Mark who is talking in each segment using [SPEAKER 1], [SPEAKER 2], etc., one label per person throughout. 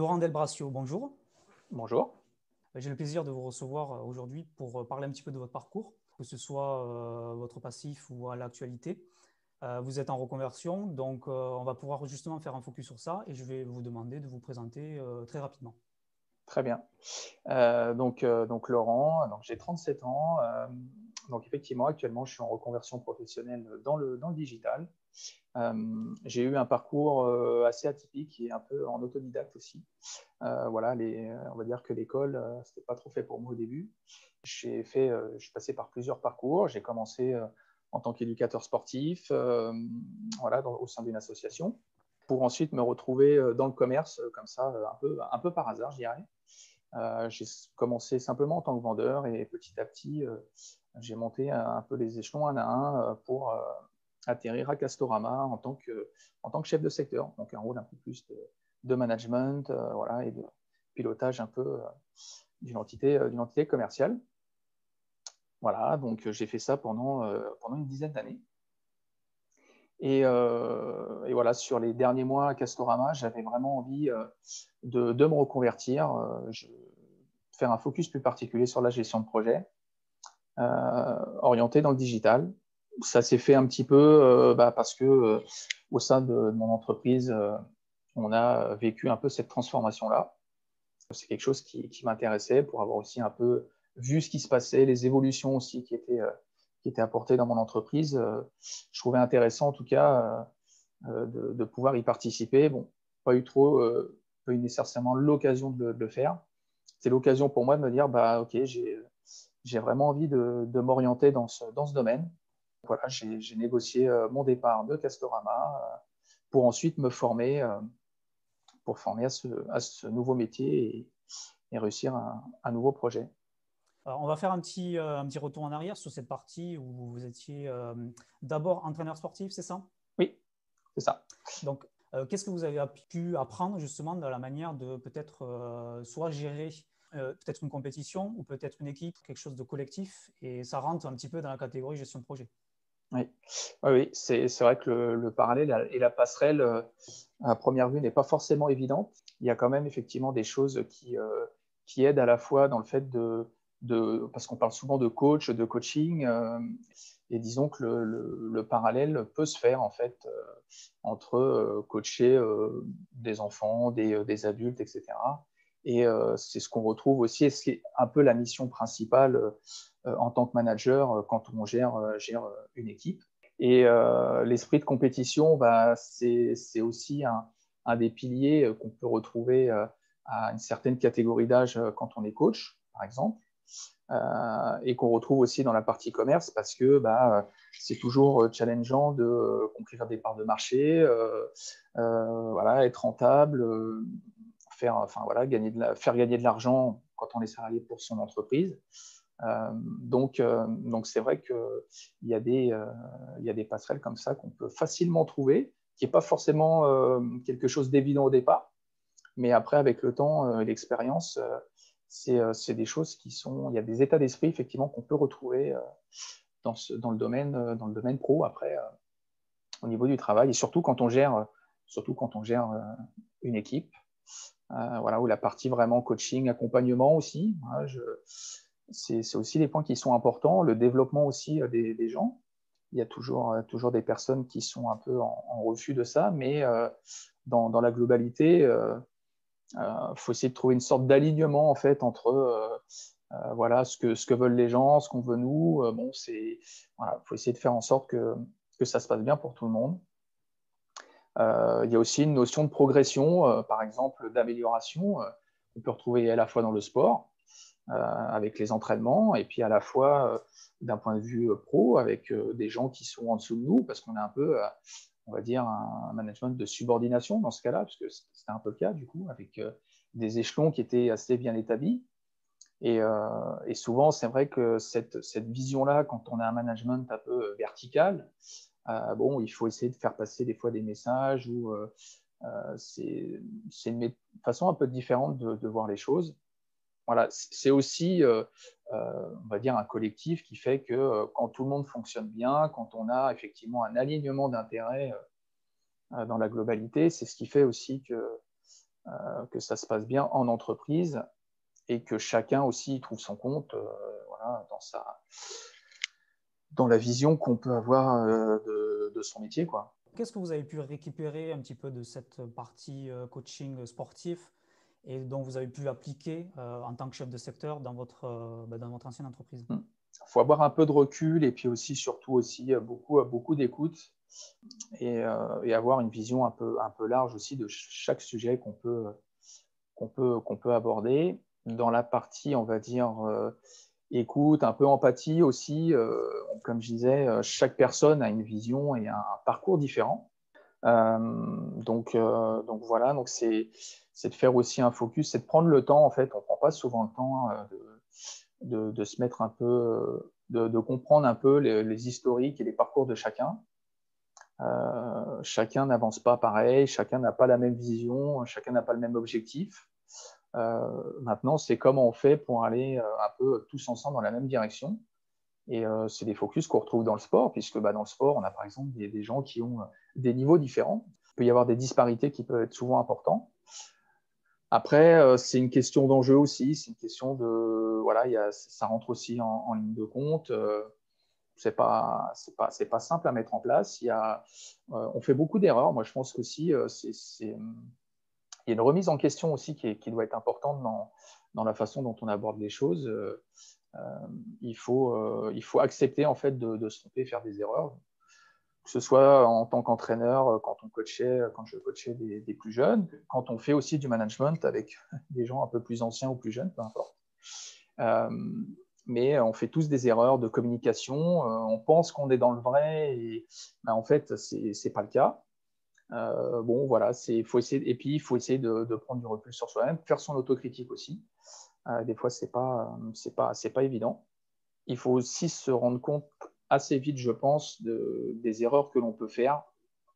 [SPEAKER 1] Laurent Delbracio, bonjour.
[SPEAKER 2] Bonjour.
[SPEAKER 1] J'ai le plaisir de vous recevoir aujourd'hui pour parler un petit peu de votre parcours, que ce soit votre passif ou à l'actualité. Vous êtes en reconversion, donc on va pouvoir justement faire un focus sur ça et je vais vous demander de vous présenter très rapidement.
[SPEAKER 2] Très bien. Donc Laurent, j'ai 37 ans. Donc effectivement, actuellement, je suis en reconversion professionnelle dans le digital. J'ai eu un parcours assez atypique et un peu en autodidacte aussi. Voilà, on va dire que l'école, c'était pas trop fait pour moi au début. Je suis passé par plusieurs parcours. J'ai commencé en tant qu'éducateur sportif, voilà, au sein d'une association, pour ensuite me retrouver dans le commerce, comme ça, un peu par hasard, je dirais. J'ai commencé simplement en tant que vendeur et petit à petit, j'ai monté un peu les échelons un à un pour atterrir à Castorama en tant que chef de secteur, donc un rôle un peu plus de management, voilà, et de pilotage un peu d'une entité commerciale. Voilà, donc j'ai fait ça pendant une dizaine d'années. Et voilà, sur les derniers mois à Castorama, j'avais vraiment envie de me reconvertir, faire un focus plus particulier sur la gestion de projet, orienté dans le digital. Ça s'est fait un petit peu parce que au sein de mon entreprise, on a vécu un peu cette transformation-là. C'est quelque chose qui m'intéressait pour avoir aussi un peu vu ce qui se passait, les évolutions aussi qui étaient apportées dans mon entreprise. Je trouvais intéressant en tout cas de pouvoir y participer. Bon, pas eu nécessairement l'occasion de le faire. C'est l'occasion pour moi de me dire, ok, j'ai vraiment envie de m'orienter dans ce domaine. Voilà, j'ai négocié mon départ de Castorama pour ensuite me former, à ce nouveau métier et réussir un nouveau projet.
[SPEAKER 1] Alors, on va faire un petit retour en arrière sur cette partie où vous étiez d'abord entraîneur sportif, c'est ça?
[SPEAKER 2] Oui, c'est ça.
[SPEAKER 1] Donc, qu'est-ce que vous avez pu apprendre justement dans la manière de peut-être soit gérer peut-être une compétition ou peut-être une équipe, quelque chose de collectif, et ça rentre un petit peu dans la catégorie gestion de projet.
[SPEAKER 2] Oui, oui, c'est vrai que le parallèle et la passerelle, à première vue, n'est pas forcément évidente. Il y a quand même effectivement des choses qui aident à la fois dans le fait parce qu'on parle souvent de coach, de coaching, et disons que le parallèle peut se faire en fait entre coacher des enfants, des adultes, etc. Et c'est ce qu'on retrouve aussi, et c'est un peu la mission principale en tant que manager quand on gère une équipe. Et l'esprit de compétition, c'est aussi un des piliers qu'on peut retrouver à une certaine catégorie d'âge quand on est coach, par exemple, et qu'on retrouve aussi dans la partie commerce parce que c'est toujours challengeant de conquérir des parts de marché, voilà, être rentable, faire gagner de l'argent quand on est salarié pour son entreprise. Donc c'est vrai qu'il y a des passerelles comme ça qu'on peut facilement trouver, qui n'est pas forcément quelque chose d'évident au départ, mais après, avec le temps et l'expérience, c'est des choses il y a des états d'esprit effectivement qu'on peut retrouver dans le domaine pro après, au niveau du travail, et surtout quand on gère une équipe, voilà, où la partie vraiment coaching, accompagnement aussi, voilà, c'est aussi des points qui sont importants, le développement aussi des gens. Il y a toujours des personnes qui sont un peu en refus de ça, mais dans la globalité, faut essayer de trouver une sorte d'alignement en fait entre voilà, ce que veulent les gens, ce qu'on veut nous. Voilà, faut essayer de faire en sorte que ça se passe bien pour tout le monde. Il y a aussi une notion de progression, par exemple d'amélioration, qu'on peut retrouver à la fois dans le sport, avec les entraînements, et puis à la fois d'un point de vue pro, avec des gens qui sont en dessous de nous, parce qu'on a un peu, on va dire, un management de subordination dans ce cas-là, parce que c'était un peu le cas du coup, avec des échelons qui étaient assez bien établis. Et souvent, c'est vrai que cette vision-là, quand on a un management un peu vertical, bon, il faut essayer de faire passer des fois des messages où c'est une façon un peu différente de voir les choses. Voilà, c'est aussi, on va dire, un collectif qui fait que quand tout le monde fonctionne bien, quand on a effectivement un alignement d'intérêts dans la globalité, c'est ce qui fait aussi que que ça se passe bien en entreprise et que chacun aussi trouve son compte voilà, dans la vision qu'on peut avoir de son métier, quoi.
[SPEAKER 1] Qu'est-ce que vous avez pu récupérer un petit peu de cette partie coaching sportif et dont vous avez pu appliquer en tant que chef de secteur dans dans votre ancienne entreprise?
[SPEAKER 2] Il faut avoir un peu de recul et puis aussi, surtout aussi, beaucoup d'écoute et avoir une vision un peu large aussi de chaque sujet qu'on peut aborder. Dans la partie, on va dire, écoute, un peu empathie aussi. Comme je disais, chaque personne a une vision et un parcours différent. Donc voilà, donc c'est de faire aussi un focus, c'est de prendre le temps, en fait, on ne prend pas souvent le temps de se mettre un peu, de comprendre un peu les historiques et les parcours de chacun. Chacun n'avance pas pareil, chacun n'a pas la même vision, chacun n'a pas le même objectif. Maintenant, c'est comment on fait pour aller un peu tous ensemble dans la même direction. Et c'est des focus qu'on retrouve dans le sport, puisque dans le sport, on a par exemple des gens qui ont des niveaux différents. Il peut y avoir des disparités qui peuvent être souvent importantes. Après, c'est une question d'enjeu aussi, c'est une question de… Voilà, ça rentre aussi en ligne de compte. C'est pas simple à mettre en place. On fait beaucoup d'erreurs. Moi, je pense qu'aussi, il y a une remise en question aussi qui doit être importante dans la façon dont on aborde les choses. Il faut accepter en fait de se tromper, faire des erreurs, que ce soit en tant qu'entraîneur, quand je coachais des plus jeunes, quand on fait aussi du management avec des gens un peu plus anciens ou plus jeunes, peu importe. Mais on fait tous des erreurs de communication. On pense qu'on est dans le vrai et en fait, c'est pas le cas. Bon, voilà, faut essayer, et puis il faut essayer de prendre du recul sur soi-même, faire son autocritique aussi. Des fois, c'est pas évident. Il faut aussi se rendre compte assez vite, je pense, des erreurs que l'on peut faire.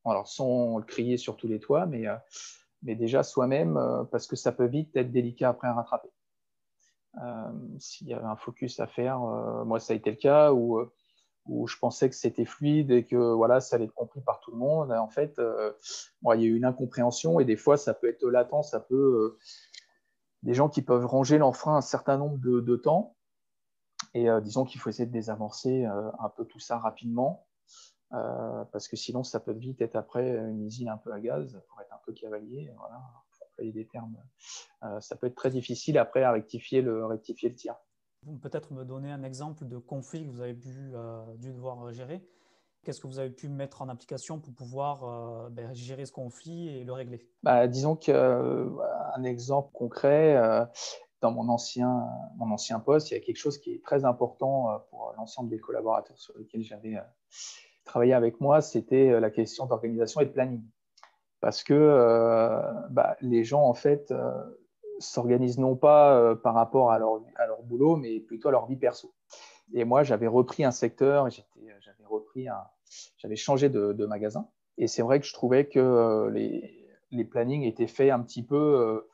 [SPEAKER 2] Alors, sans le crier sur tous les toits, mais déjà soi-même, parce que ça peut vite être délicat après à rattraper. S'il y avait un focus à faire, moi, ça a été le cas où je pensais que c'était fluide et que voilà, ça allait être compris par tout le monde. En fait, il y a eu une incompréhension et des fois, ça peut être latent, ça peut… des gens qui peuvent ranger l'enfrein un certain nombre de temps. Et disons qu'il faut essayer de désamorcer un peu tout ça rapidement, parce que sinon, ça peut vite être après une usine un peu à gaz, pour être un peu cavalier, voilà, pour employer des termes. Ça peut être très difficile après à rectifier le tir.
[SPEAKER 1] Vous pouvez peut-être me donner un exemple de conflit que vous avez dû devoir gérer. Qu'est-ce que vous avez pu mettre en application pour pouvoir gérer ce conflit et le régler?
[SPEAKER 2] Disons qu'un exemple concret, dans mon ancien poste, il y a quelque chose qui est très important pour l'ensemble des collaborateurs sur lesquels j'avais travaillé avec moi, c'était la question d'organisation et de planning. Parce que les gens, en fait, s'organisent non pas par rapport à leur boulot, mais plutôt à leur vie perso. Et moi, j'avais repris un secteur, j'avais changé de magasin. Et c'est vrai que je trouvais que les plannings étaient faits un petit peu,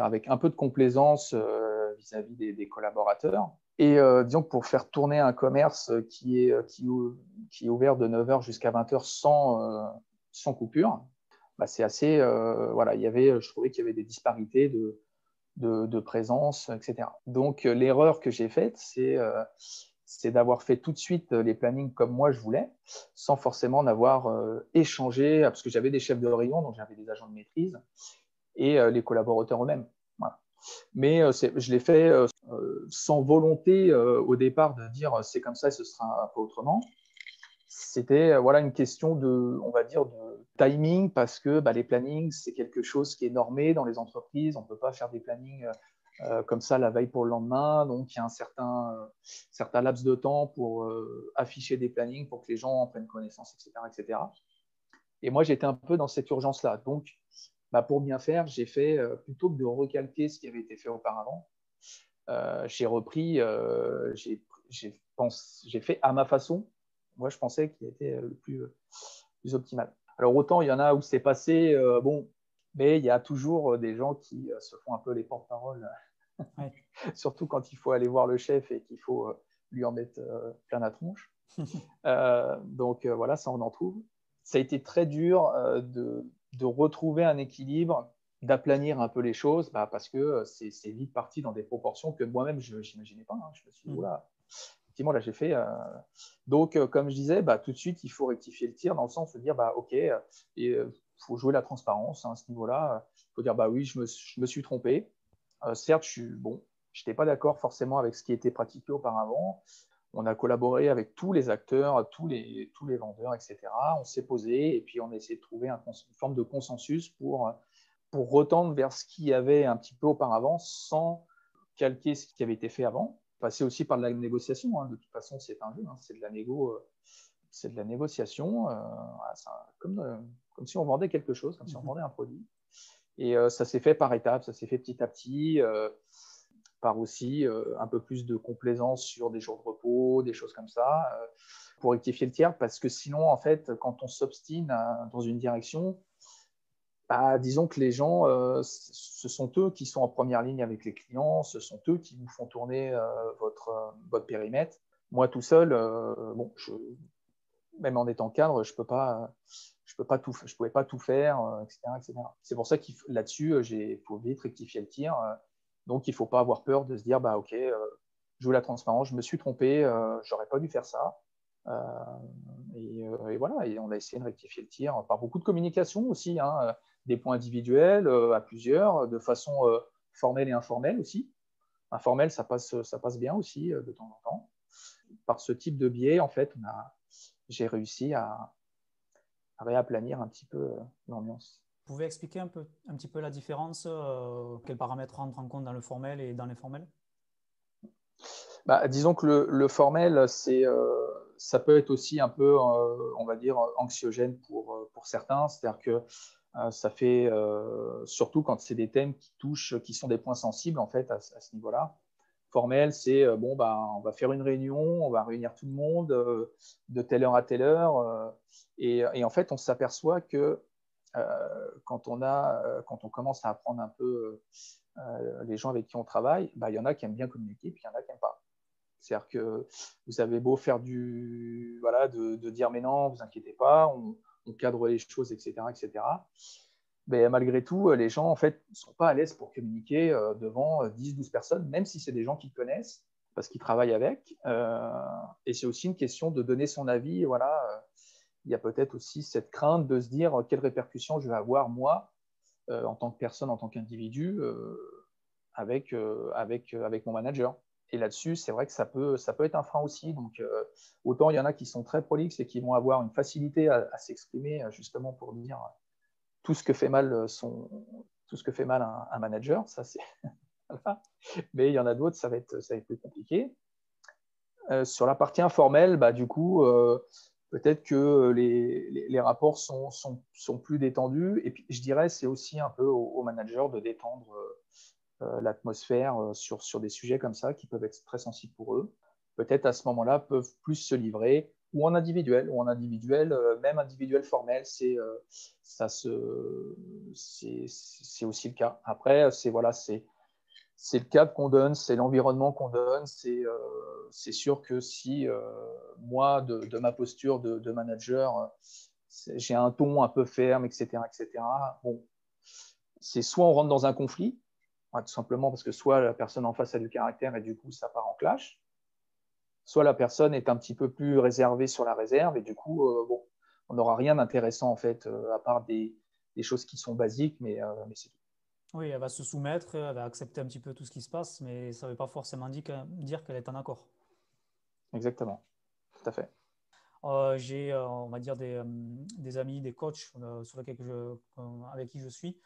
[SPEAKER 2] avec un peu de complaisance vis-à-vis des collaborateurs. Et disons que pour faire tourner un commerce qui est ouvert de 9h jusqu'à 20h sans coupure, c'est assez… je trouvais qu'il y avait des disparités de présence, etc. Donc, l'erreur que j'ai faite, c'est d'avoir fait tout de suite les plannings comme moi je voulais, sans forcément n'avoir échangé, parce que j'avais des chefs de rayon, donc j'avais des agents de maîtrise, et les collaborateurs eux-mêmes. Voilà. Mais je l'ai fait sans volonté au départ de dire c'est comme ça et ce sera pas autrement. C'était une question on va dire, de timing, parce que les plannings, c'est quelque chose qui est normé dans les entreprises. On ne peut pas faire des plannings comme ça la veille pour le lendemain. Donc, il y a un certain laps de temps pour afficher des plannings, pour que les gens en prennent connaissance, etc., etc. Et moi, j'étais un peu dans cette urgence-là. Donc, pour bien faire, j'ai fait, plutôt que de recalquer ce qui avait été fait auparavant, j'ai repris, j'ai fait à ma façon. Moi, je pensais qu'il était le plus optimal. Alors, autant il y en a où c'est passé, mais il y a toujours des gens qui se font un peu les porte-paroles,
[SPEAKER 1] Ouais.
[SPEAKER 2] surtout quand il faut aller voir le chef et qu'il faut lui en mettre plein la tronche. Donc, voilà, ça, on en trouve. Ça a été très dur de retrouver un équilibre d'aplanir un peu les choses, parce que c'est vite parti dans des proportions que moi-même, je n'imaginais pas. Hein. Je me suis dit, oula, effectivement, là, j'ai fait. Donc, comme je disais, tout de suite, il faut rectifier le tir dans le sens de dire, OK, il faut jouer la transparence hein, à ce niveau-là. Il faut dire, oui, je me suis trompé. Certes, je n'étais pas d'accord forcément avec ce qui était pratiqué auparavant. On a collaboré avec tous les acteurs, tous les vendeurs, etc. On s'est posé et puis on a essayé de trouver une forme de consensus pour retendre vers ce qu'il y avait un petit peu auparavant sans calquer ce qui avait été fait avant. Passer aussi par de la négociation. Hein. De toute façon, c'est un jeu, hein. C'est de la c'est de la négociation. Comme si on vendait quelque chose, comme si on vendait un produit. Et ça s'est fait par étapes, ça s'est fait petit à petit, par aussi un peu plus de complaisance sur des jours de repos, des choses comme ça, pour rectifier le tir, parce que sinon, en fait, quand on s'obstine dans une direction, disons que les gens, ce sont eux qui sont en première ligne avec les clients, ce sont eux qui vous font tourner votre périmètre. Moi, tout seul, même en étant cadre, je pouvais pas tout faire, etc., etc. C'est pour ça que là-dessus, il faut vite rectifier le tir. Donc, il ne faut pas avoir peur de se dire, OK, je veux la transparence, je me suis trompé, j'aurais pas dû faire ça. Et voilà, et on a essayé de rectifier le tir par beaucoup de communication aussi, hein, des points individuels à plusieurs, de façon formelle et informelle aussi. Informelle, ça passe bien aussi de temps en temps. Par ce type de biais, en fait, j'ai réussi à réaplanir un petit peu l'ambiance.
[SPEAKER 1] Vous pouvez expliquer un petit peu la différence, quels paramètres rentrent en compte dans le formel et dans l'informel?
[SPEAKER 2] Disons que le formel, ça peut être aussi un peu, on va dire, anxiogène pour certains. C'est-à-dire que ça fait, surtout quand c'est des thèmes qui sont des points sensibles en fait à ce niveau-là. Formel, c'est on va faire une réunion, on va réunir tout le monde de telle heure à telle heure. Et en fait, on s'aperçoit que quand on commence à apprendre un peu les gens avec qui on travaille, il y en a qui aiment bien communiquer, puis il y en a qui n'aiment pas. C'est-à-dire que vous avez beau faire de dire mais non, vous inquiétez pas, on cadre les choses, etc., etc. Mais malgré tout, les gens en fait ne sont pas à l'aise pour communiquer devant 10-12 personnes, même si c'est des gens qu'ils connaissent, parce qu'ils travaillent avec. Et c'est aussi une question de donner son avis. Voilà, il y a peut-être aussi cette crainte de se dire quelles répercussions je vais avoir moi en tant que personne, en tant qu'individu, avec mon manager. Et là-dessus, c'est vrai que ça peut être un frein aussi. Donc, autant il y en a qui sont très prolixes et qui vont avoir une facilité à s'exprimer justement pour dire tout ce que fait mal un manager. Ça, c'est voilà. Mais il y en a d'autres, ça va être plus compliqué. Sur la partie informelle, du coup, peut-être que les rapports sont plus détendus. Et puis, je dirais, c'est aussi un peu au manager de détendre l'atmosphère sur des sujets comme ça qui peuvent être très sensibles pour eux. Peut-être à ce moment-là, peuvent plus se livrer ou en individuel, même individuel formel, c'est aussi le cas. Après, c'est le cadre qu'on donne, c'est l'environnement qu'on donne. C'est sûr que si moi, de ma posture de manager, j'ai un ton un peu ferme, etc., etc., bon, c'est soit on rentre dans un conflit, tout simplement parce que soit la personne en face a du caractère et du coup, ça part en clash, soit la personne est un petit peu plus réservée sur la réserve et du coup, on n'aura rien d'intéressant en fait, à part des choses qui sont basiques, mais c'est tout.
[SPEAKER 1] Oui, elle va se soumettre, elle va accepter un petit peu tout ce qui se passe, mais ça ne veut pas forcément dire qu'elle est en accord.
[SPEAKER 2] Exactement, tout à fait.
[SPEAKER 1] J'ai, on va dire, des amis, des coachs avec qui je suis,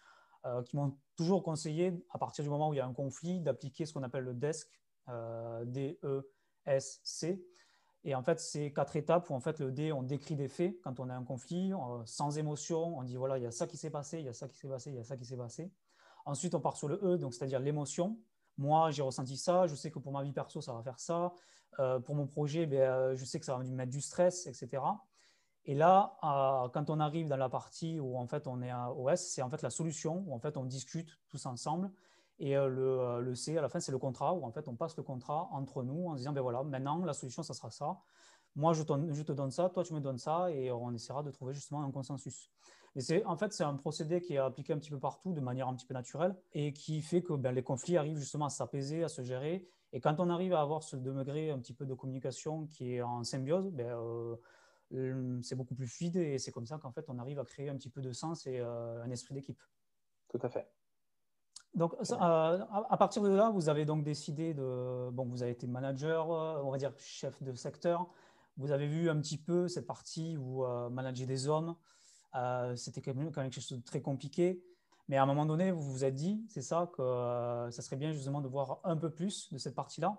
[SPEAKER 1] qui m'ont toujours conseillé, à partir du moment où il y a un conflit, d'appliquer ce qu'on appelle le DESC, D-E-S-C. Et en fait, c'est 4 étapes où en fait le D, on décrit des faits quand on a un conflit, sans émotion, on dit voilà, il y a ça qui s'est passé, il y a ça qui s'est passé, il y a ça qui s'est passé. Ensuite, on part sur le E, donc c'est-à-dire l'émotion. Moi, j'ai ressenti ça, je sais que pour ma vie perso, ça va faire ça. Pour mon projet, je sais que ça va me mettre du stress, etc. Et là, quand on arrive dans la partie où en fait on est à OS, c'est en fait la solution, où en fait on discute tous ensemble. Et le C, à la fin, c'est le contrat, où en fait on passe le contrat entre nous en se disant, ben voilà, maintenant la solution, ça sera ça. Moi, je te donne ça, toi, tu me donnes ça, et on essaiera de trouver justement un consensus. Mais en fait, c'est un procédé qui est appliqué un petit peu partout de manière un petit peu naturelle et qui fait que les conflits arrivent justement à s'apaiser, à se gérer. Et quand on arrive à avoir ce degré un petit peu de communication qui est en symbiose, c'est beaucoup plus fluide et c'est comme ça qu'en fait, on arrive à créer un petit peu de sens et un esprit d'équipe.
[SPEAKER 2] Tout à fait.
[SPEAKER 1] Donc, à partir de là, vous avez donc décidé de. Bon, vous avez été manager, on va dire chef de secteur. Vous avez vu un petit peu cette partie où manager des hommes, c'était quand même quelque chose de très compliqué. Mais à un moment donné, vous vous êtes dit, c'est ça, que ça serait bien justement de voir un peu plus de cette partie-là.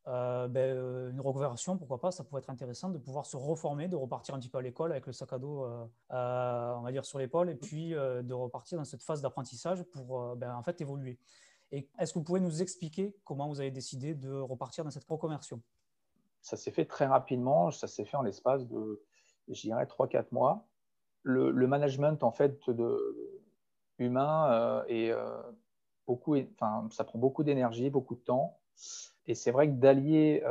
[SPEAKER 1] Une reconversion, pourquoi pas, ça pourrait être intéressant de pouvoir se reformer, de repartir un petit peu à l'école avec le sac à dos, on va dire, sur l'épaule, et puis de repartir dans cette phase d'apprentissage pour en fait évoluer. Et est-ce que vous pouvez nous expliquer comment vous avez décidé de repartir dans cette reconversion?
[SPEAKER 2] Ça s'est fait très rapidement, ça s'est fait en l'espace de, je dirais, 3-4 mois. Le management, en fait, humain ça prend beaucoup d'énergie, beaucoup de temps. Et c'est vrai que d'allier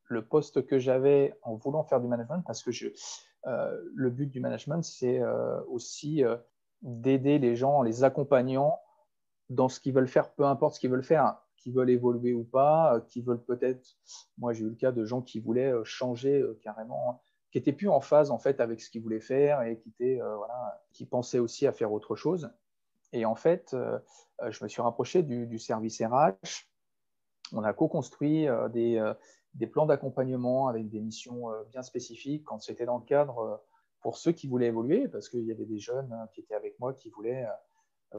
[SPEAKER 2] le poste que j'avais en voulant faire du management, parce que le but du management, c'est aussi d'aider les gens en les accompagnant dans ce qu'ils veulent faire, peu importe ce qu'ils veulent faire, qui veulent évoluer ou pas, qui veulent peut-être. Moi, j'ai eu le cas de gens qui voulaient changer carrément, qui n'étaient plus en phase en fait avec ce qu'ils voulaient faire et qui pensaient aussi à faire autre chose. Et en fait, je me suis rapproché du service RH. On a co-construit des plans d'accompagnement avec des missions bien spécifiques quand c'était dans le cadre pour ceux qui voulaient évoluer, parce qu'il y avait des jeunes qui étaient avec moi qui voulaient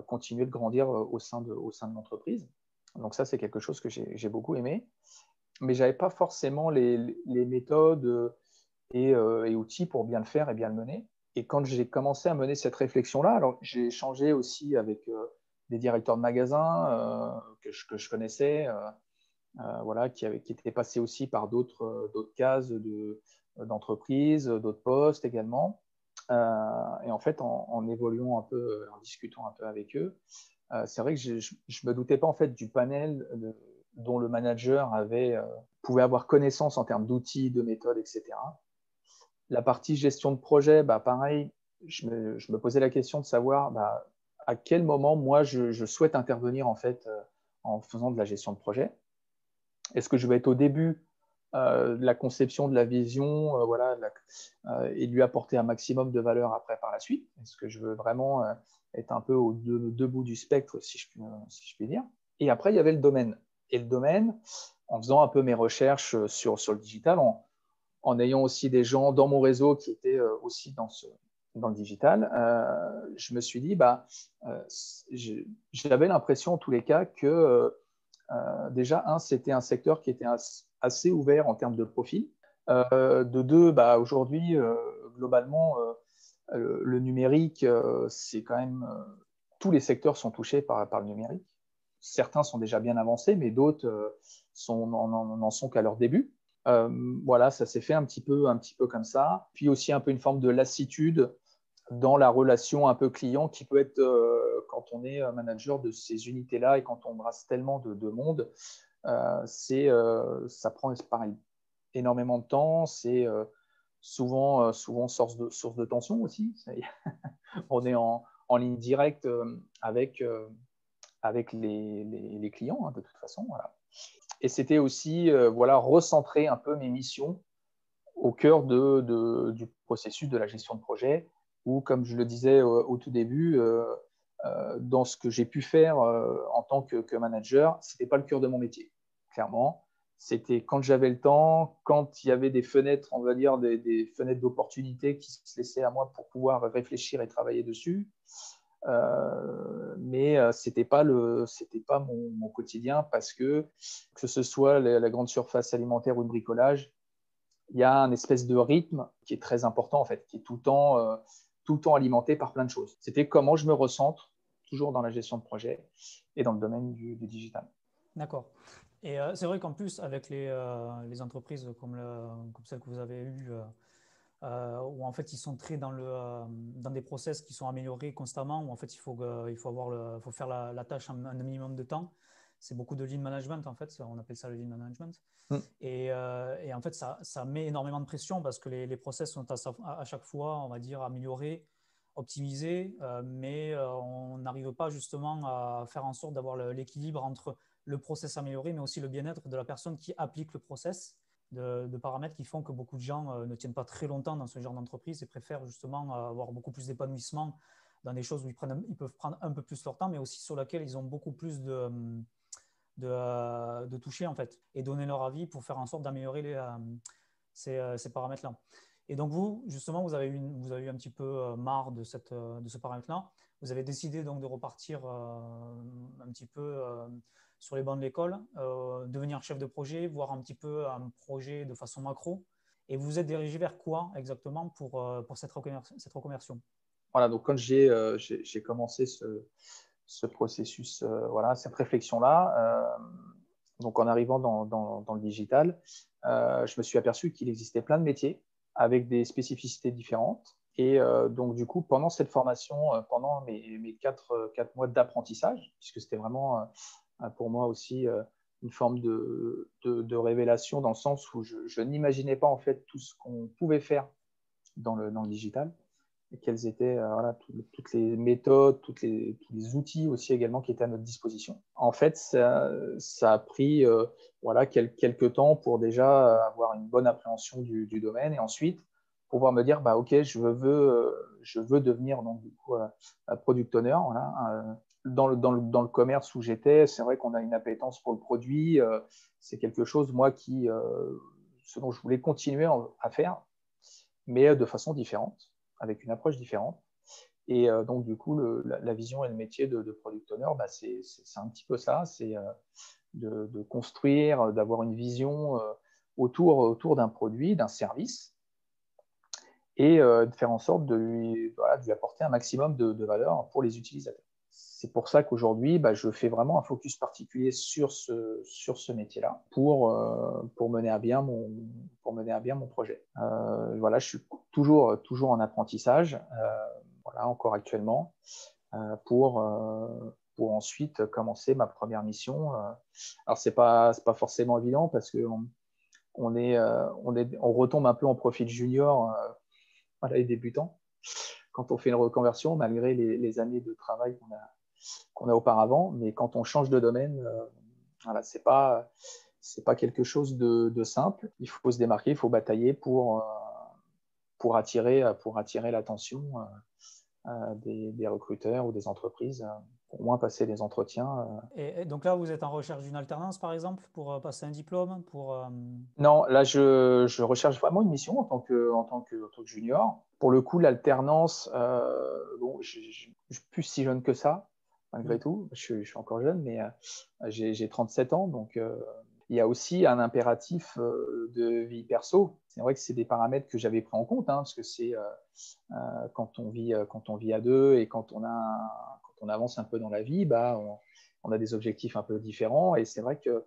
[SPEAKER 2] continuer de grandir au sein de l'entreprise. Donc ça, c'est quelque chose que j'ai beaucoup aimé. Mais je n'avais pas forcément les méthodes et outils pour bien le faire et bien le mener. Et quand j'ai commencé à mener cette réflexion-là, alors j'ai échangé aussi avec des directeurs de magasins que je connaissais, qui étaient passés aussi par d'autres cases d'entreprise, d'autres postes également. Et en fait, en évoluant un peu, en discutant un peu avec eux, c'est vrai que je ne me doutais pas en fait du panel dont le manager pouvait avoir connaissance en termes d'outils, de méthodes, etc. La partie gestion de projet, pareil, je me posais la question de savoir à quel moment moi je souhaite intervenir en fait en faisant de la gestion de projet. Est-ce que je vais être au début de la conception de la vision, et lui apporter un maximum de valeur après par la suite? Est-ce que je veux vraiment être un peu aux deux bouts du spectre, si je puis dire? Et après, il y avait le domaine. Et le domaine, en faisant un peu mes recherches sur le digital, en ayant aussi des gens dans mon réseau qui étaient aussi dans le digital, je me suis dit, j'avais l'impression en tous les cas que déjà, c'était un secteur qui était assez ouvert en termes de profil. De deux, aujourd'hui, globalement, le numérique, c'est quand même. Tous les secteurs sont touchés par le numérique. Certains sont déjà bien avancés, mais d'autres n'en sont qu'à leur début. Ça s'est fait un petit peu comme ça. Puis aussi un peu une forme de lassitude dans la relation un peu client qui peut être quand on est manager de ces unités-là et quand on brasse tellement de monde, ça prend pareil, énormément de temps. C'est souvent source de tension aussi. On est en ligne directe avec les clients de toute façon. Voilà. Et c'était aussi recentrer un peu mes missions au cœur du processus de la gestion de projet, où, comme je le disais au tout début, dans ce que j'ai pu faire en tant que manager, ce n'était pas le cœur de mon métier, clairement. C'était quand j'avais le temps, quand il y avait des fenêtres, on va dire, des fenêtres d'opportunité qui se laissaient à moi pour pouvoir réfléchir et travailler dessus. Mais c'était pas mon quotidien, parce que ce soit la grande surface alimentaire ou le bricolage, il y a un espèce de rythme qui est très important en fait, qui est tout le temps alimenté par plein de choses. C'était comment je me recentre toujours dans la gestion de projet et dans le domaine du digital.
[SPEAKER 1] D'accord. Et c'est vrai qu'en plus, avec les entreprises comme celle que vous avez eue, où en fait ils sont très dans des process qui sont améliorés constamment, où en fait il faut faire la tâche en un minimum de temps. C'est beaucoup de lean management en fait, on appelle ça le lean management. Et en fait ça met énormément de pression parce que les process sont à chaque fois, on va dire, améliorés optimisé, mais on n'arrive pas justement à faire en sorte d'avoir l'équilibre entre le process amélioré, mais aussi le bien-être de la personne qui applique le process, de paramètres qui font que beaucoup de gens ne tiennent pas très longtemps dans ce genre d'entreprise et préfèrent justement avoir beaucoup plus d'épanouissement dans des choses où ils peuvent prendre un peu plus leur temps, mais aussi sur lesquelles ils ont beaucoup plus de toucher en fait, et donner leur avis pour faire en sorte d'améliorer ces paramètres-là. Et donc vous, justement, vous avez eu un petit peu marre de ce paramètre-là. Vous avez décidé donc de repartir un petit peu sur les bancs de l'école, devenir chef de projet, voir un petit peu un projet de façon macro. Et vous vous êtes dirigé vers quoi exactement pour cette reconversion?
[SPEAKER 2] Voilà, donc quand j'ai commencé ce processus, voilà, cette réflexion-là, donc en arrivant dans le digital, je me suis aperçu qu'il existait plein de métiers avec des spécificités différentes. Et donc, du coup, pendant cette formation, pendant mes 4 mois d'apprentissage, puisque c'était vraiment pour moi aussi une forme de révélation dans le sens où je n'imaginais pas en fait tout ce qu'on pouvait faire dans le digital et quelles étaient voilà, toutes les méthodes, tous les outils aussi également qui étaient à notre disposition. En fait, ça a pris voilà, quelques temps pour déjà avoir une bonne appréhension du domaine et ensuite pouvoir me dire, bah, OK, je veux devenir donc, du coup, product owner. Voilà, dans le commerce où j'étais, c'est vrai qu'on a une appétence pour le produit. C'est quelque chose, moi, ce dont je voulais continuer à faire, mais de façon différente, avec une approche différente. Et donc, du coup, la vision et le métier de product owner, bah, c'est un petit peu ça, c'est de construire, d'avoir une vision autour d'un produit, d'un service, et de faire en sorte de lui apporter un maximum de valeur pour les utilisateurs. C'est pour ça qu'aujourd'hui, bah, je fais vraiment un focus particulier sur ce métier-là pour mener à bien mon projet. Voilà, je suis toujours en apprentissage, voilà, encore actuellement, pour ensuite commencer ma première mission. Alors, c'est pas forcément évident parce qu'on on retombe un peu en profil junior, voilà, et débutant quand on fait une reconversion, malgré les années de travail qu'on a auparavant. Mais quand on change de domaine, voilà, c'est pas quelque chose de simple. Il faut se démarquer, il faut batailler pour attirer l'attention des recruteurs ou des entreprises, pour moins passer des entretiens.
[SPEAKER 1] Et donc là, vous êtes en recherche d'une alternance, par exemple, pour passer un diplôme,
[SPEAKER 2] Non, là, je recherche vraiment une mission en tant que junior. Pour le coup, l'alternance, bon, je suis plus si jeune que ça, malgré tout. Je suis encore jeune, mais j'ai 37 ans, donc il y a aussi un impératif de vie perso. C'est vrai que c'est des paramètres que j'avais pris en compte, hein, parce que c'est quand on vit à deux et quand on avance un peu dans la vie, bah, on a des objectifs un peu différents. Et c'est vrai que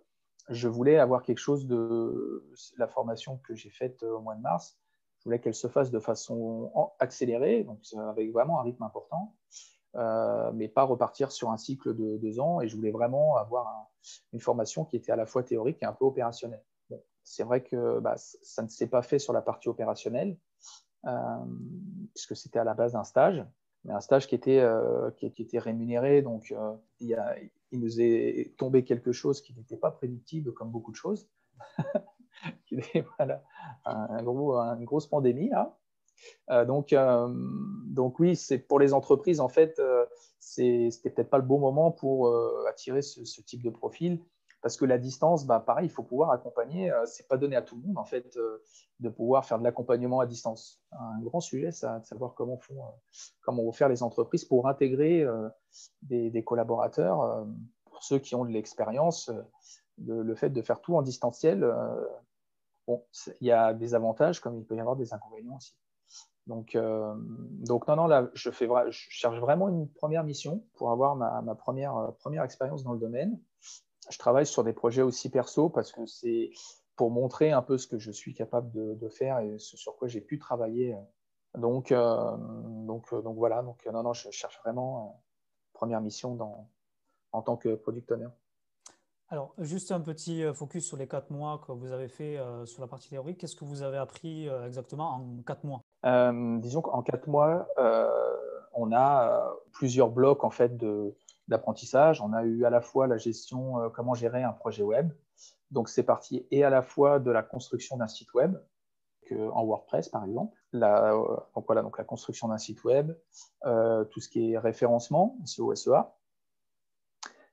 [SPEAKER 2] je voulais avoir quelque chose de la formation que j'ai faite au mois de mars. Je voulais qu'elle se fasse de façon accélérée, donc avec vraiment un rythme important, mais pas repartir sur un cycle de 2 ans. Et je voulais vraiment avoir une formation qui était à la fois théorique et un peu opérationnelle. Bon, c'est vrai que bah, ça ne s'est pas fait sur la partie opérationnelle, puisque c'était à la base d'un stage, mais un stage qui était rémunéré. Donc, il nous est tombé quelque chose qui n'était pas prédictible, comme beaucoup de choses. Voilà, une grosse pandémie, là. Donc oui, c'est pour les entreprises, en fait, c'était peut-être pas le bon moment pour attirer ce type de profil, parce que la distance, bah, pareil, il faut pouvoir accompagner. C'est pas donné à tout le monde, en fait, de pouvoir faire de l'accompagnement à distance. Un grand sujet, ça, de savoir comment vont faire les entreprises pour intégrer des collaborateurs. Pour ceux qui ont de l'expérience, le fait de faire tout en distanciel, bon, il y a des avantages comme il peut y avoir des inconvénients aussi. Donc non, là, je cherche vraiment une première mission pour avoir ma première expérience dans le domaine. Je travaille sur des projets aussi perso parce que c'est pour montrer un peu ce que je suis capable de faire et ce sur quoi j'ai pu travailler. Donc voilà, non, je cherche vraiment première mission en tant que product owner.
[SPEAKER 1] Alors, juste un petit focus sur les 4 mois que vous avez fait sur la partie théorique. Qu'est-ce que vous avez appris exactement en 4 mois?
[SPEAKER 2] Disons qu'en 4 mois, on a plusieurs blocs en fait d'apprentissage. On a eu à la fois la gestion, comment gérer un projet web. Donc, c'est parti et à la fois de la construction d'un site web, en WordPress par exemple. Donc voilà, donc la construction d'un site web, tout ce qui est référencement, SEO, SEA.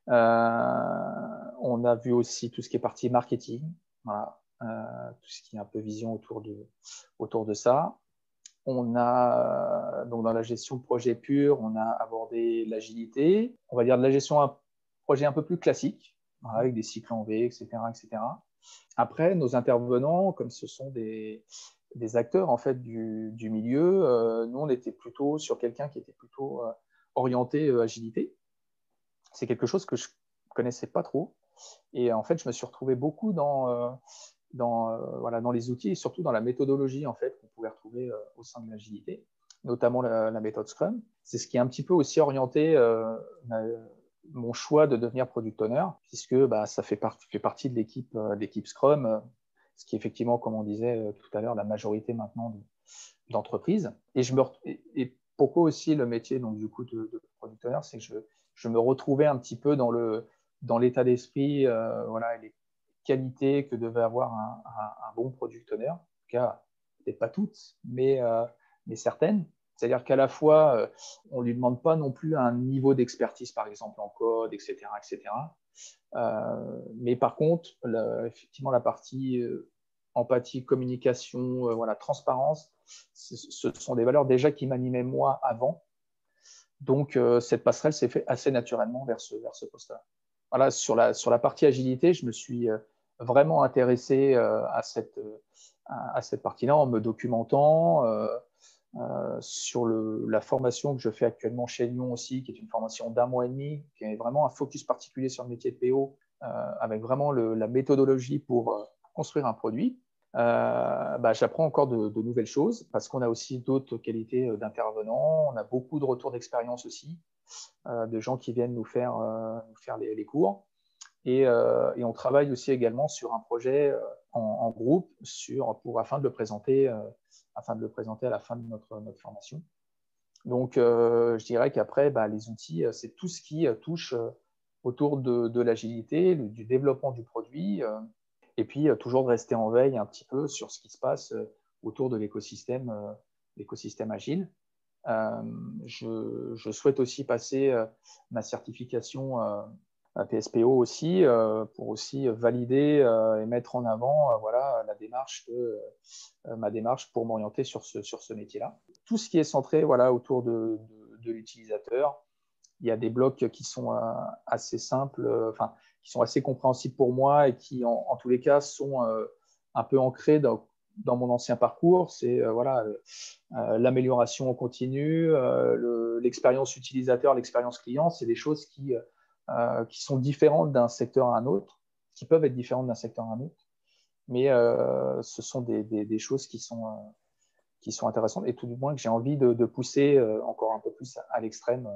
[SPEAKER 2] On a vu aussi tout ce qui est partie marketing, voilà, tout ce qui est un peu vision autour de ça. On a, donc dans la gestion de projet pur, on a abordé l'agilité, on va dire de la gestion d'un projet un peu plus classique, voilà, avec des cycles en V, etc., etc. Après, nos intervenants, comme ce sont des acteurs en fait du milieu, nous on était plutôt sur quelqu'un qui était plutôt orienté agilité. C'est quelque chose que je connaissais pas trop, et en fait je me suis retrouvé beaucoup dans les outils et surtout dans la méthodologie en fait qu'on pouvait retrouver au sein de l'agilité, notamment la méthode Scrum. C'est ce qui est un petit peu aussi orienté mon choix de devenir product owner, puisque ça fait partie de l'équipe Scrum, ce qui est effectivement, comme on disait tout à l'heure, la majorité maintenant d'entreprises. Et pourquoi aussi le métier donc, du coup, de product owner, c'est que je me retrouvais un petit peu dans l'état d'esprit voilà, et les qualités que devait avoir un bon product owner. En tout cas, peut-être pas toutes, mais certaines. C'est-à-dire qu'à la fois, on ne lui demande pas non plus un niveau d'expertise, par exemple en code, etc. etc. Mais par contre, effectivement, la partie empathie, communication, voilà, transparence, ce sont des valeurs déjà qui m'animaient moi avant. Donc, cette passerelle s'est faite assez naturellement vers ce poste-là. Voilà, sur la partie agilité, je me suis vraiment intéressé à cette partie-là en me documentant sur la formation que je fais actuellement chez Lyon aussi, qui est une formation d'1 mois et demi, qui est vraiment un focus particulier sur le métier de PO, avec vraiment la méthodologie pour construire un produit. J'apprends encore de nouvelles choses parce qu'on a aussi d'autres qualités d'intervenants. On a beaucoup de retours d'expérience aussi, de gens qui viennent nous faire les cours. Et on travaille aussi également sur un projet en groupe afin de le présenter à la fin de notre formation. Donc, je dirais qu'après, les outils, c'est tout ce qui touche autour de l'agilité, du développement du produit, et puis toujours de rester en veille un petit peu sur ce qui se passe autour de l'écosystème agile. Je souhaite aussi passer ma certification PSPO aussi, pour aussi valider et mettre en avant voilà, ma démarche pour m'orienter sur ce métier-là. Tout ce qui est centré voilà, autour de l'utilisateur, il y a des blocs qui sont assez simples, qui sont assez compréhensibles pour moi et qui, en tous les cas, sont un peu ancrés dans mon ancien parcours. C'est voilà, l'amélioration continue, l'expérience utilisateur, l'expérience client, c'est des choses qui sont différentes d'un secteur à un autre, qui peuvent être différentes d'un secteur à un autre, mais ce sont des choses qui sont intéressantes et tout du moins que j'ai envie de pousser encore un peu plus à l'extrême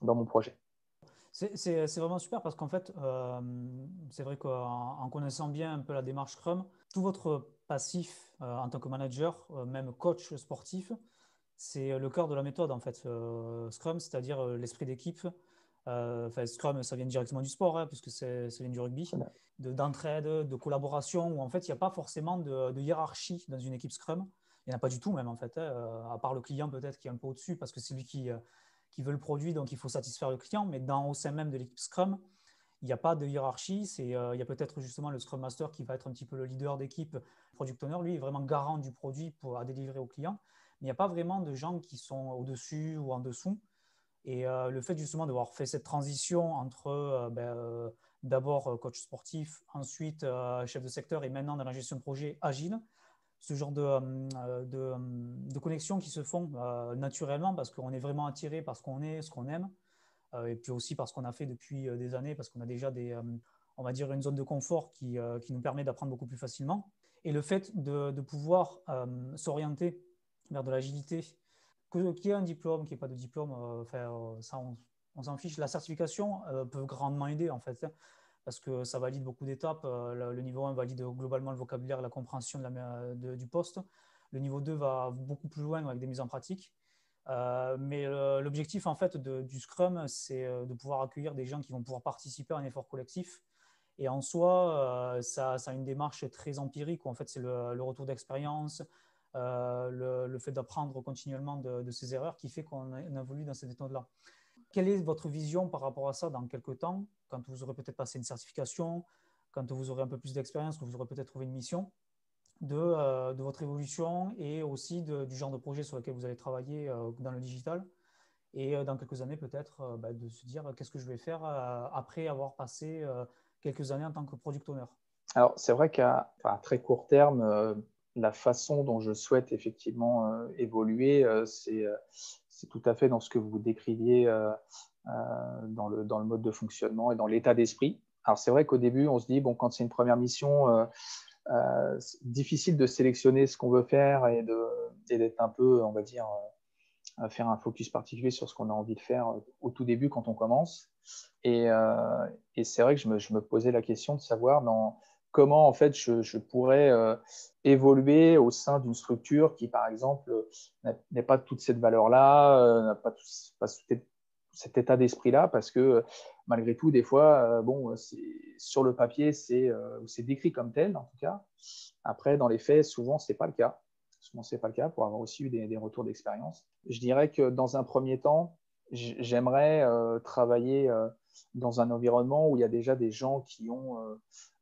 [SPEAKER 2] dans mon projet.
[SPEAKER 1] C'est vraiment super parce qu'en fait, c'est vrai qu'en connaissant bien un peu la démarche Scrum, tout votre passif en tant que manager, même coach sportif, c'est le cœur de la méthode en fait. Scrum, c'est-à-dire l'esprit d'équipe. Scrum, ça vient directement du sport, hein, puisque ça vient du rugby, d'entraide, de collaboration, où en fait, il n'y a pas forcément de hiérarchie dans une équipe Scrum. Il n'y en a pas du tout même en fait, hein, à part le client peut-être qui est un peu au-dessus, parce que c'est lui qui veut le produit, donc il faut satisfaire le client, mais au sein même de l'équipe Scrum, il n'y a pas de hiérarchie. Il y a peut-être justement le Scrum Master qui va être un petit peu le leader d'équipe. Le Product Owner, lui, est vraiment garant du produit à délivrer au client. Mais il n'y a pas vraiment de gens qui sont au-dessus ou en dessous. Et le fait justement d'avoir fait cette transition entre d'abord coach sportif, ensuite chef de secteur et maintenant dans la gestion de projet agile, ce genre de connexions qui se font naturellement parce qu'on est vraiment attiré par ce qu'on est, ce qu'on aime, et puis aussi parce qu'on a fait depuis des années, parce qu'on a déjà on va dire une zone de confort qui nous permet d'apprendre beaucoup plus facilement. Et le fait de pouvoir s'orienter vers de l'agilité, qu'il y ait un diplôme, qu'il n'y ait pas de diplôme, ça on s'en fiche. La certification peut grandement aider en fait, hein, parce que ça valide beaucoup d'étapes. Le niveau 1 valide globalement le vocabulaire, la compréhension du poste. Le niveau 2 va beaucoup plus loin avec des mises en pratique. Mais l'objectif en fait du Scrum, c'est de pouvoir accueillir des gens qui vont pouvoir participer à un effort collectif. Et en soi, ça a une démarche très empirique, où en fait c'est le retour d'expérience, le fait d'apprendre continuellement de ses erreurs qui fait qu'on évolue dans cette méthode-là. Quelle est votre vision par rapport à ça dans quelques temps, quand vous aurez peut-être passé une certification, quand vous aurez un peu plus d'expérience, que vous aurez peut-être trouvé une mission, de votre évolution et aussi du genre de projet sur lequel vous allez travailler dans le digital, et dans quelques années peut-être de se dire qu'est-ce que je vais faire après avoir passé quelques années en tant que product owner.
[SPEAKER 2] Alors, c'est vrai qu'à très court terme, la façon dont je souhaite effectivement évoluer, c'est tout à fait dans ce que vous décriviez dans le mode de fonctionnement et dans l'état d'esprit. Alors, c'est vrai qu'au début, on se dit, bon, quand c'est une première mission, c'est difficile de sélectionner ce qu'on veut faire et d'être un peu, on va dire, faire un focus particulier sur ce qu'on a envie de faire au tout début quand on commence. Et c'est vrai que je me posais la question de savoir comment en fait je pourrais évoluer au sein d'une structure qui, par exemple, n'a pas toute cette valeur-là, n'a pas cet état d'esprit-là, parce que malgré tout, des fois, bon, sur le papier, c'est décrit comme tel, en tout cas. Après, dans les faits, souvent, ce n'est pas le cas. Souvent, ce n'est pas le cas, pour avoir aussi eu des retours d'expérience. Je dirais que dans un premier temps, j'aimerais travailler dans un environnement où il y a déjà des gens qui ont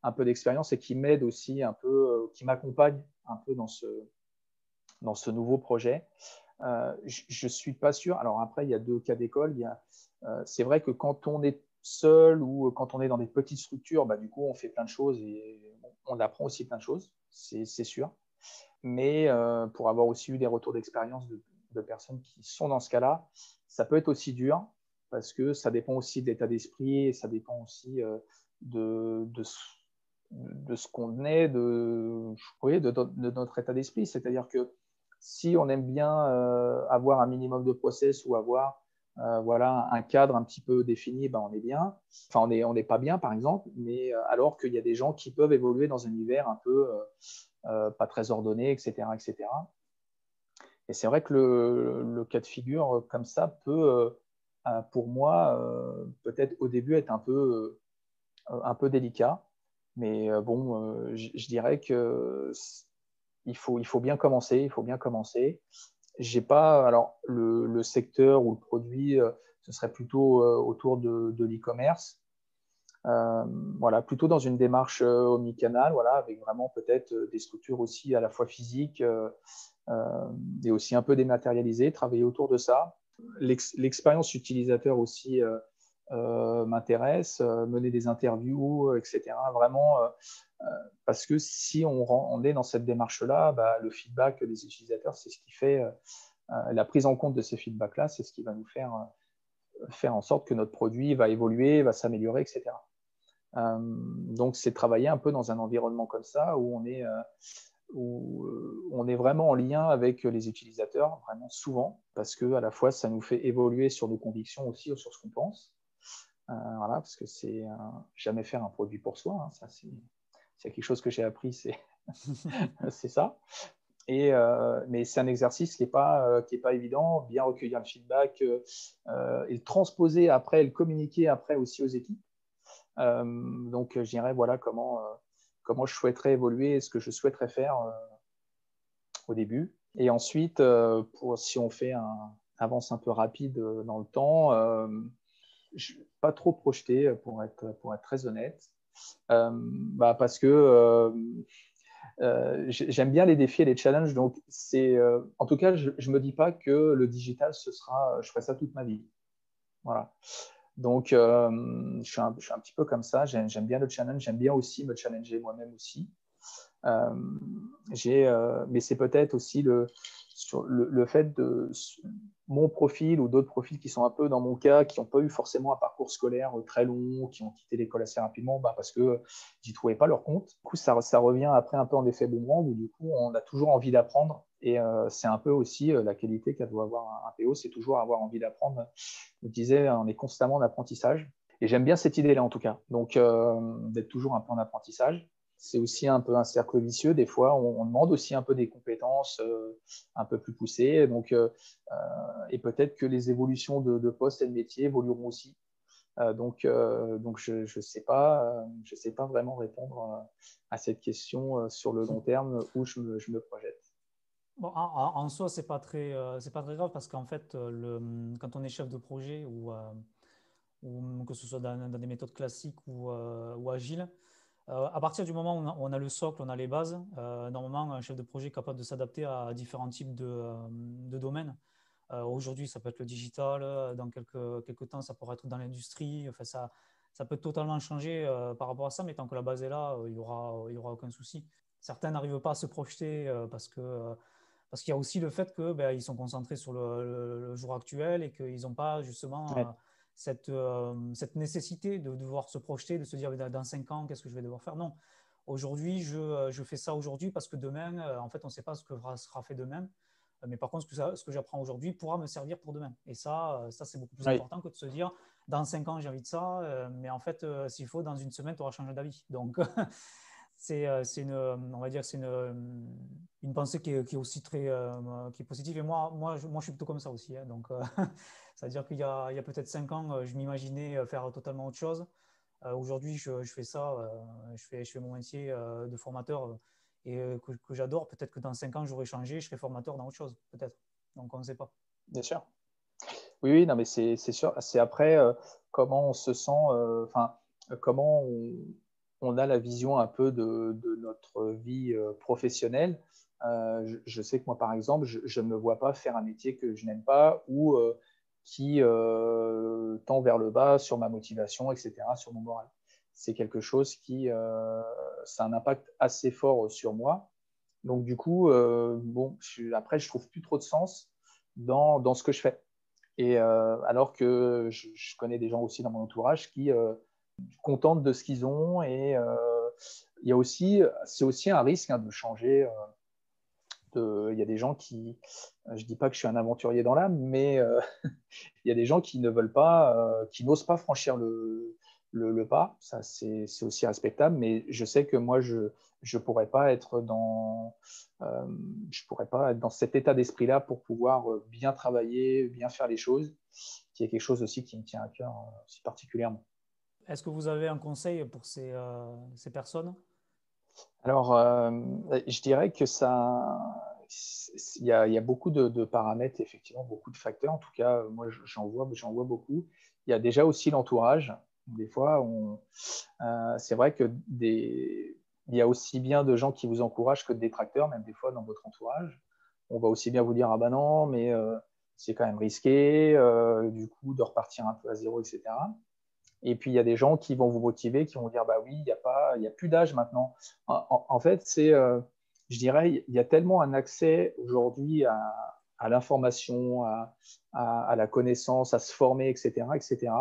[SPEAKER 2] un peu d'expérience et qui m'aident aussi un peu, qui m'accompagnent un peu dans ce nouveau projet. Je ne suis pas sûr. Alors après, il y a deux cas d'école. C'est vrai que quand on est seul ou quand on est dans des petites structures, du coup, on fait plein de choses et on apprend aussi plein de choses, c'est sûr. Mais pour avoir aussi eu des retours d'expérience de personnes qui sont dans ce cas-là, ça peut être aussi dur, parce que ça dépend aussi de l'état d'esprit et ça dépend aussi de ce qu'on est, de notre état d'esprit. C'est-à-dire que si on aime bien avoir un minimum de process ou avoir voilà, un cadre un petit peu défini, on est bien. Enfin, on n'est pas bien, par exemple, mais alors qu'il y a des gens qui peuvent évoluer dans un univers un peu pas très ordonné, etc., etc. Et c'est vrai que le cas de figure comme ça peut, pour moi, peut-être au début être un peu délicat. Mais bon, je dirais que il faut bien commencer. Il faut bien commencer. J'ai pas, alors le secteur ou le produit, ce serait plutôt autour de l'e-commerce. Voilà, plutôt dans une démarche omnicanal, voilà, avec vraiment peut-être des structures aussi à la fois physiques et aussi un peu dématérialisées, travailler autour de ça. L'expérience utilisateur aussi m'intéresse, mener des interviews, etc. Vraiment, parce que si on est dans cette démarche-là, le feedback des utilisateurs, c'est ce qui fait la prise en compte de ces feedbacks-là, c'est ce qui va nous faire en sorte que notre produit va évoluer, va s'améliorer, etc. Donc, c'est travailler un peu dans un environnement comme ça où on est vraiment en lien avec les utilisateurs, vraiment souvent, parce que à la fois, ça nous fait évoluer sur nos convictions aussi ou sur ce qu'on pense. Voilà, parce que c'est jamais faire un produit pour soi. Hein, ça, c'est quelque chose que j'ai appris, c'est ça. Mais c'est un exercice qui n'est pas évident, bien recueillir le feedback et le transposer après, le communiquer après aussi aux équipes. Donc, je dirais voilà comment je souhaiterais évoluer et ce que je souhaiterais faire au début. Et ensuite, si on fait avance un peu rapide dans le temps, je ne vais pas trop projeter pour être très honnête, parce que j'aime bien les défis et les challenges. Donc, en tout cas, je ne me dis pas que le digital, je ferai ça toute ma vie. Voilà. Donc, je suis un petit peu comme ça. J'aime bien le challenge. J'aime bien aussi me challenger moi-même aussi. Mais c'est peut-être aussi sur le fait de mon profil ou d'autres profils qui sont un peu dans mon cas, qui n'ont pas eu forcément un parcours scolaire très long, qui ont quitté l'école assez rapidement parce que n'y trouvaient pas leur compte. Du coup, ça revient après un peu en effet boomerang où du coup, on a toujours envie d'apprendre. Et c'est un peu aussi la qualité qu'a doit avoir un PO, c'est toujours avoir envie d'apprendre. Je disais, on est constamment en apprentissage. Et j'aime bien cette idée-là en tout cas. Donc, d'être toujours un peu en apprentissage. c'est aussi un peu un cercle vicieux. Des fois, on demande aussi un peu des compétences un peu plus poussées. Donc, et peut-être que les évolutions de poste et de métier évolueront aussi. Donc je ne sais pas, vraiment répondre à cette question sur le long terme où je me projette.
[SPEAKER 1] Bon, en soi, c'est pas très grave parce qu'en fait, quand on est chef de projet ou que ce soit dans des méthodes classiques ou agiles, à partir du moment où on a le socle, on a les bases, normalement, un chef de projet est capable de s'adapter à différents types de domaines. Aujourd'hui, ça peut être le digital, dans quelques temps, ça pourrait être dans l'industrie. Enfin, ça peut totalement changer par rapport à ça, mais tant que la base est là, il y aura aucun souci. Certains n'arrivent pas à se projeter parce qu'il y a aussi le fait que ben, ils sont concentrés sur le jour actuel et qu'ils n'ont pas justement
[SPEAKER 2] Ouais.
[SPEAKER 1] cette nécessité de devoir se projeter, de se dire dans 5 ans, qu'est-ce que je vais devoir faire. Non, aujourd'hui, je fais ça aujourd'hui parce que demain, en fait, on ne sait pas ce que sera fait demain. Mais par contre, ce que j'apprends aujourd'hui pourra me servir pour demain. Et ça c'est beaucoup plus
[SPEAKER 2] Oui,
[SPEAKER 1] important que de se dire, dans 5 ans, j'ai envie de ça, mais en fait, s'il faut, dans une semaine, tu auras changé d'avis. Donc, on va dire, c'est une pensée qui est aussi qui est positive. Et moi, je suis plutôt comme ça aussi. Hein. Donc, c'est-à-dire qu'il y a peut-être 5 ans, je m'imaginais faire totalement autre chose. Aujourd'hui, je fais ça, je fais mon métier de formateur que j'adore. Peut-être que dans 5 ans, j'aurai changé, je serai formateur dans autre chose, peut-être. Donc, on ne sait pas.
[SPEAKER 2] bien sûr. Oui, oui, non, mais c'est sûr. C'est après comment on se sent, comment on a la vision un peu de notre vie professionnelle. Je sais que moi, par exemple, je ne me vois pas faire un métier que je n'aime pas ou qui tend vers le bas sur ma motivation, etc., sur mon moral. C'est quelque chose ça a un impact assez fort sur moi. Donc, du coup, bon, après, je trouve plus trop de sens dans ce que je fais. Et alors que je connais des gens aussi dans mon entourage qui sont contents de ce qu'ils ont. Et c'est aussi un risque de changer. Il y a des gens je dis pas que je suis un aventurier dans l'âme, mais il y a des gens qui ne veulent pas, qui n'osent pas franchir le pas. Ça, c'est aussi respectable. Mais je sais que moi, je pourrais pas être je pourrais pas être dans cet état d'esprit-là pour pouvoir bien travailler, bien faire les choses, qui est quelque chose aussi qui me tient à cœur aussi particulièrement.
[SPEAKER 1] Est-ce que vous avez un conseil pour ces personnes?
[SPEAKER 2] Alors, je dirais que il y a beaucoup de paramètres, effectivement, beaucoup de facteurs. En tout cas, moi, j'en vois beaucoup. Il y a déjà aussi l'entourage. Des fois, c'est vrai que il y a aussi bien de gens qui vous encouragent que de détracteurs, même des fois dans votre entourage. On va aussi bien vous dire, ah ben non, mais c'est quand même risqué, du coup, de repartir un peu à zéro, etc. Et puis, il y a des gens qui vont vous motiver, qui vont dire, bah oui, il y a plus d'âge maintenant. En fait, je dirais, il y a tellement un accès aujourd'hui à l'information, à la connaissance, à se former, etc., etc.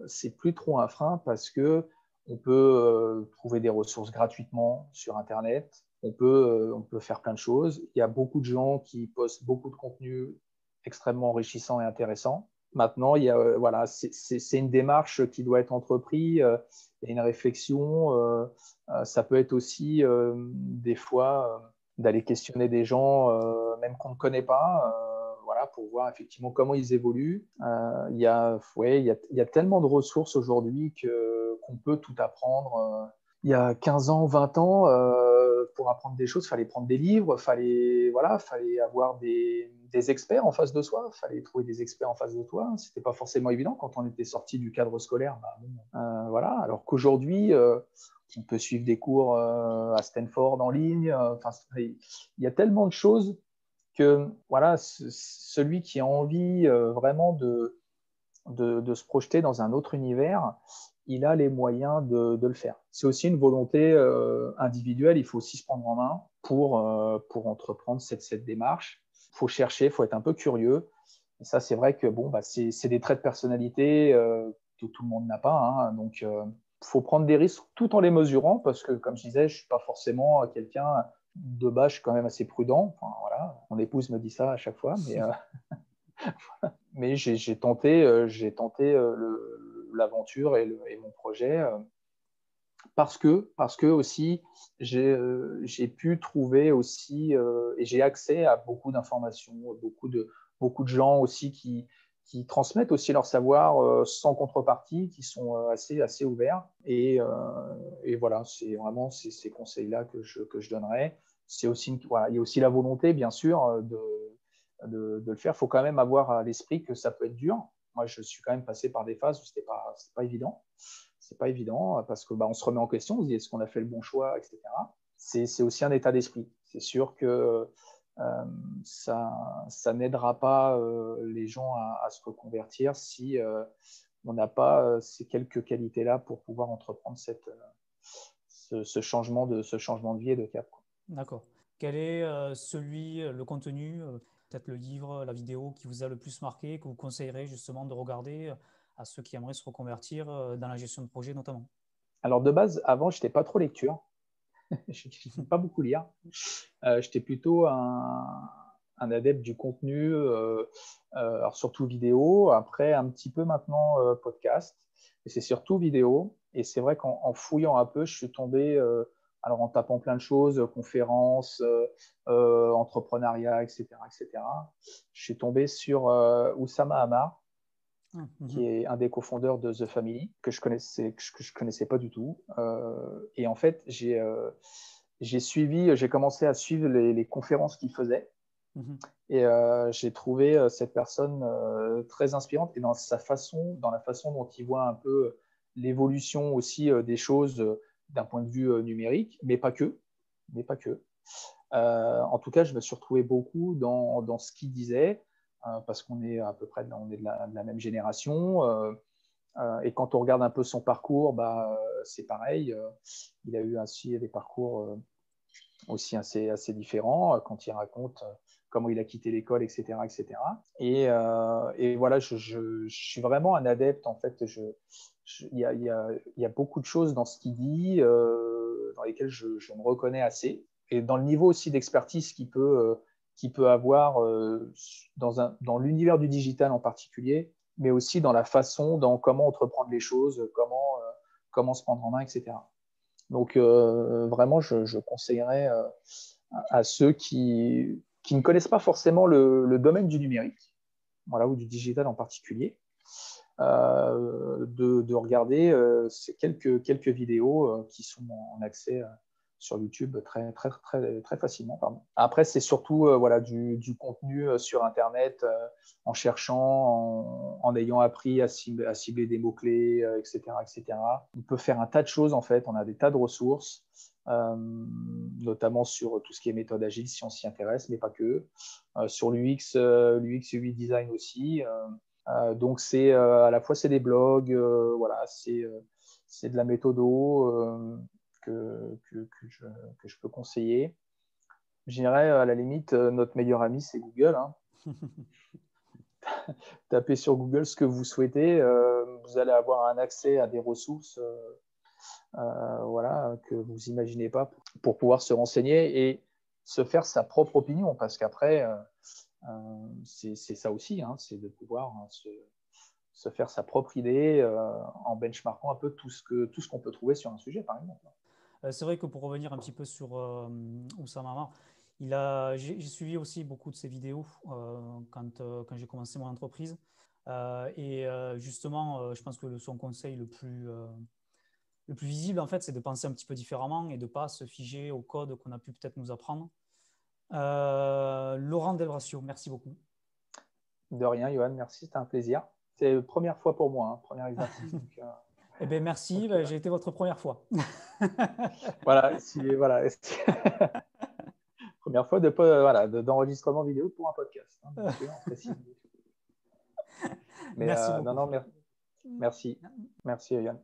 [SPEAKER 2] C'est plus trop un frein parce que on peut trouver des ressources gratuitement sur Internet. On peut faire plein de choses. Il y a beaucoup de gens qui postent beaucoup de contenu extrêmement enrichissant et intéressant. Maintenant, voilà, c'est une démarche qui doit être entreprise, il y a une réflexion. Ça peut être aussi des fois d'aller questionner des gens, même qu'on ne connaît pas, voilà, pour voir effectivement comment ils évoluent. Il y a tellement de ressources aujourd'hui qu'on peut tout apprendre. Il y a 15 ans, 20 ans, pour apprendre des choses, il fallait prendre des livres, fallait avoir des experts en face de soi, il fallait trouver des experts en face de toi. Ce n'était pas forcément évident quand on était sorti du cadre scolaire. Voilà. Alors qu'aujourd'hui, on peut suivre des cours à Stanford en ligne. Il y a tellement de choses que voilà, celui qui a envie vraiment de se projeter dans un autre univers, il a les moyens de le faire. C'est aussi une volonté individuelle, il faut aussi se prendre en main pour entreprendre cette démarche. Il faut chercher, il faut être un peu curieux. Et ça, c'est vrai que bon, bah, c'est des traits de personnalité que tout le monde n'a pas. Hein. Donc, il faut prendre des risques tout en les mesurant parce que, comme je disais, je ne suis pas forcément quelqu'un de base, je suis quand même assez prudent. Enfin, voilà. Mon épouse me dit ça à chaque fois, mais j'ai tenté l'aventure et mon projet. parce que aussi, j'ai pu trouver aussi, et j'ai accès à beaucoup d'informations, beaucoup de gens aussi qui transmettent aussi leur savoir sans contrepartie, qui sont assez ouverts. Et voilà, c'est vraiment ces conseils-là que je donnerais. C'est aussi, voilà, il y a aussi la volonté, bien sûr, de le faire. Il faut quand même avoir à l'esprit que ça peut être dur. Moi, je suis quand même passé par des phases où c'était pas évident. C'est pas évident parce que on se remet en question, on se dit est-ce qu'on a fait le bon choix, etc. C'est aussi un état d'esprit. C'est sûr que ça n'aidera pas les gens à se reconvertir si on n'a pas ces quelques qualités-là pour pouvoir entreprendre ce changement de vie et de cap.
[SPEAKER 1] D'accord. Quel est le contenu, peut-être le livre, la vidéo qui vous a le plus marqué, que vous conseillerez justement de regarder à ceux qui aimeraient se reconvertir dans la gestion de projet notamment?
[SPEAKER 2] Alors de base, avant, je n'étais pas trop lecture. Je n'aime pas beaucoup lire. J'étais plutôt un adepte du contenu, alors surtout vidéo, après un petit peu maintenant podcast, et c'est surtout vidéo. Et c'est vrai qu'en fouillant un peu, je suis tombé, alors en tapant plein de choses, conférences, entrepreneuriat, etc., etc. Je suis tombé sur Oussama Ammar, qui est un des cofondeurs de The Family, que je connaissais pas du tout. Et en fait, j'ai commencé à suivre les conférences qu'il faisait. Et j'ai trouvé cette personne très inspirante et dans la façon dont il voit un peu l'évolution aussi des choses d'un point de vue numérique, mais pas que. En tout cas, je me suis retrouvé beaucoup dans ce qu'il disait parce qu'on est à peu près de la même génération. Et quand on regarde un peu son parcours, c'est pareil. Il a eu ainsi des parcours aussi assez différents quand il raconte comment il a quitté l'école, etc., etc. Et voilà, je suis vraiment un adepte. En fait, il y a beaucoup de choses dans ce qu'il dit dans lesquelles je me reconnais assez. Et dans le niveau aussi d'expertise qu'il peut avoir dans l'univers du digital en particulier, mais aussi dans la façon, dans comment entreprendre les choses, comment se prendre en main, etc. Donc, vraiment, je conseillerais à ceux qui ne connaissent pas forcément le domaine du numérique, voilà, ou du digital en particulier, de regarder ces quelques vidéos qui sont en accès sur YouTube très facilement. Pardon. Après, c'est surtout voilà, du contenu sur Internet, en cherchant, en ayant appris à cibler des mots-clés, etc., etc. On peut faire un tas de choses, en fait. On a des tas de ressources, notamment sur tout ce qui est méthode agile, si on s'y intéresse, mais pas que. Sur l'UX, UI design aussi. Donc, à la fois, c'est des blogs, voilà, c'est de la méthodo que je peux conseiller. Je dirais, à la limite, notre meilleur ami, c'est Google. Hein. Tapez sur Google ce que vous souhaitez. Vous allez avoir un accès à des ressources voilà, que vous n'imaginez pas pour pouvoir se renseigner et se faire sa propre opinion. Parce qu'après, c'est ça aussi, hein, c'est de pouvoir se faire sa propre idée en benchmarkant un peu tout ce qu'on peut trouver sur un sujet, par exemple.
[SPEAKER 1] C'est vrai que pour revenir un petit peu sur Oussama Ammar, j'ai suivi aussi beaucoup de ses vidéos quand j'ai commencé mon entreprise. Justement, je pense que son conseil le plus visible, en fait, c'est de penser un petit peu différemment et de ne pas se figer au code qu'on a pu peut-être nous apprendre. Laurent Delbracio, merci beaucoup.
[SPEAKER 2] De rien, Johan, merci, c'était un plaisir. C'est la première fois pour moi, hein, premier exercice. Donc,
[SPEAKER 1] eh bien, merci, j'ai été votre première fois.
[SPEAKER 2] Voilà. Première fois d'enregistrement vidéo pour un podcast. Hein, bien sûr, on précise. Mais
[SPEAKER 1] merci beaucoup.
[SPEAKER 2] Non, merci. Merci, Yann.